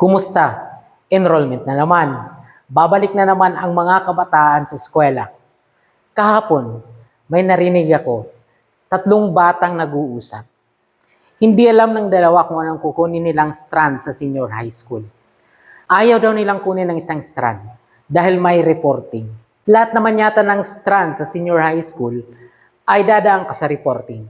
Kumusta? Enrollment na naman. Babalik na naman ang mga kabataan sa eskwela. Kahapon, may narinig ako, 3 batang nag-uusap. Hindi alam ng dalawa kung anong kukunin nilang strand sa senior high school. Ayaw daw nilang kunin ng isang strand dahil may reporting. Lahat naman yata ng strand sa senior high school ay dadaan ka sa reporting.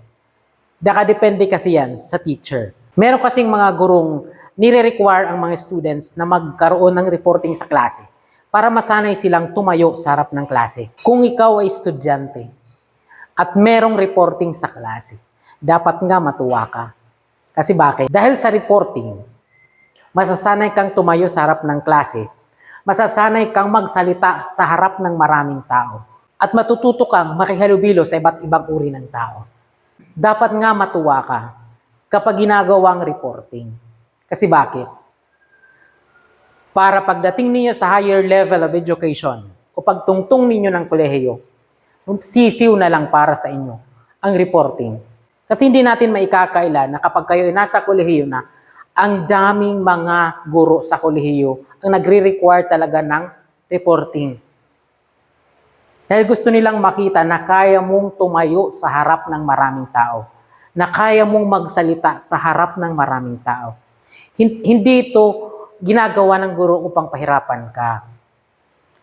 Nakadepende kasi yan sa teacher. Meron kasing mga gurong nire-require ang mga students na magkaroon ng reporting sa klase para masanay silang tumayo sa harap ng klase. Kung ikaw ay estudyante at merong reporting sa klase, dapat nga matuwa ka. Kasi bakit? Dahil sa reporting, masasanay kang tumayo sa harap ng klase, masasanay kang magsalita sa harap ng maraming tao, at matututo kang makihalubilo sa iba't ibang uri ng tao. Dapat nga matuwa ka kapag ginagawang reporting. Kasi bakit? Para pagdating ninyo sa higher level of education o pagtungtong ninyo ng kolehiyo, sisiw na lang para sa inyo ang reporting. Kasi hindi natin maikakaila na kapag kayo ay nasa kolehiyo na, ang daming mga guro sa kolehiyo ang nagre-require talaga ng reporting. Dahil gusto nilang makita na kaya mong tumayo sa harap ng maraming tao, na kaya mong magsalita sa harap ng maraming tao. Hindi ito ginagawa ng guro upang pahirapan ka.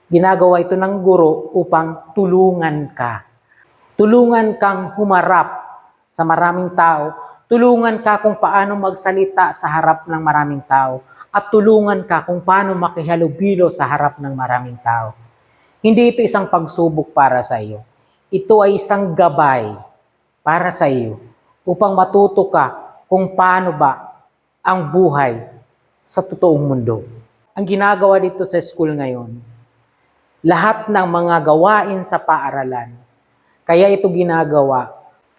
Ginagawa ito ng guro upang tulungan ka. Tulungan kang humarap sa maraming tao. Tulungan ka kung paano magsalita sa harap ng maraming tao. At tulungan ka kung paano makihalubilo sa harap ng maraming tao. Hindi ito isang pagsubok para sa iyo. Ito ay isang gabay para sa iyo upang matuto ka kung paano ba ang buhay sa totoong mundo. Ang ginagawa dito sa school ngayon, lahat ng mga gawain sa paaralan, kaya ito ginagawa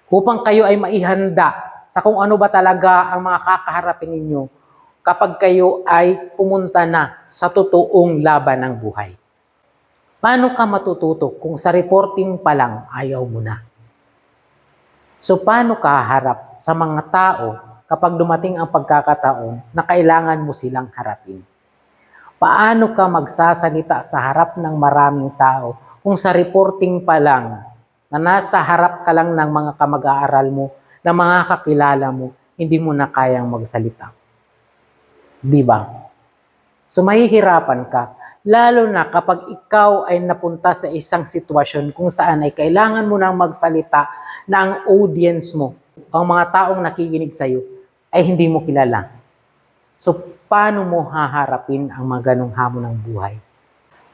upang kayo ay maihanda sa kung ano ba talaga ang mga kakaharapin ninyo kapag kayo ay pumunta na sa totoong laban ng buhay. Paano ka matututo kung sa reporting pa lang ayaw mo na? So paano ka harap sa mga tao kapag dumating ang pagkakataon na kailangan mo silang harapin? Paano ka magsasalita sa harap ng maraming tao kung sa reporting pa lang na nasa harap ka lang ng mga kamag-aaral mo, na mga kakilala mo, hindi mo na kayang magsalita? Di ba? So mahihirapan ka, lalo na kapag ikaw ay napunta sa isang sitwasyon kung saan ay kailangan mo nang magsalita na ang audience mo, ang mga taong nakikinig sa iyo, ay hindi mo kilala. So, paano mo haharapin ang mga ganong hamon ng buhay?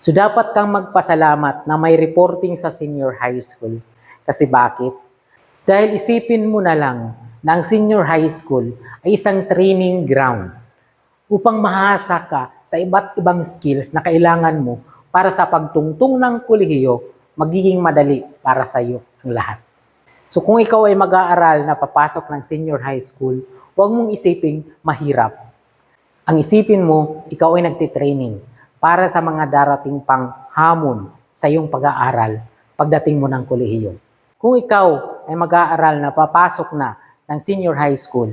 So, dapat kang magpasalamat na may reporting sa senior high school. Kasi bakit? Dahil isipin mo na lang na ang senior high school ay isang training ground upang mahasa ka sa iba't ibang skills na kailangan mo para sa pagtungtong ng kolehiyo, magiging madali para sa iyo ang lahat. So kung ikaw ay mag-aaral na papasok ng senior high school, huwag mong isiping mahirap. Ang isipin mo, ikaw ay nagtitraining para sa mga darating pang hamon sa iyong pag-aaral pagdating mo ng kolehiyo. Kung ikaw ay mag-aaral na papasok na ng senior high school,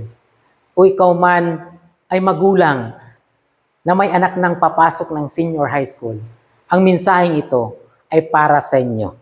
o ikaw man ay magulang na may anak ng papasok ng senior high school, ang mensaheng ito ay para sa inyo.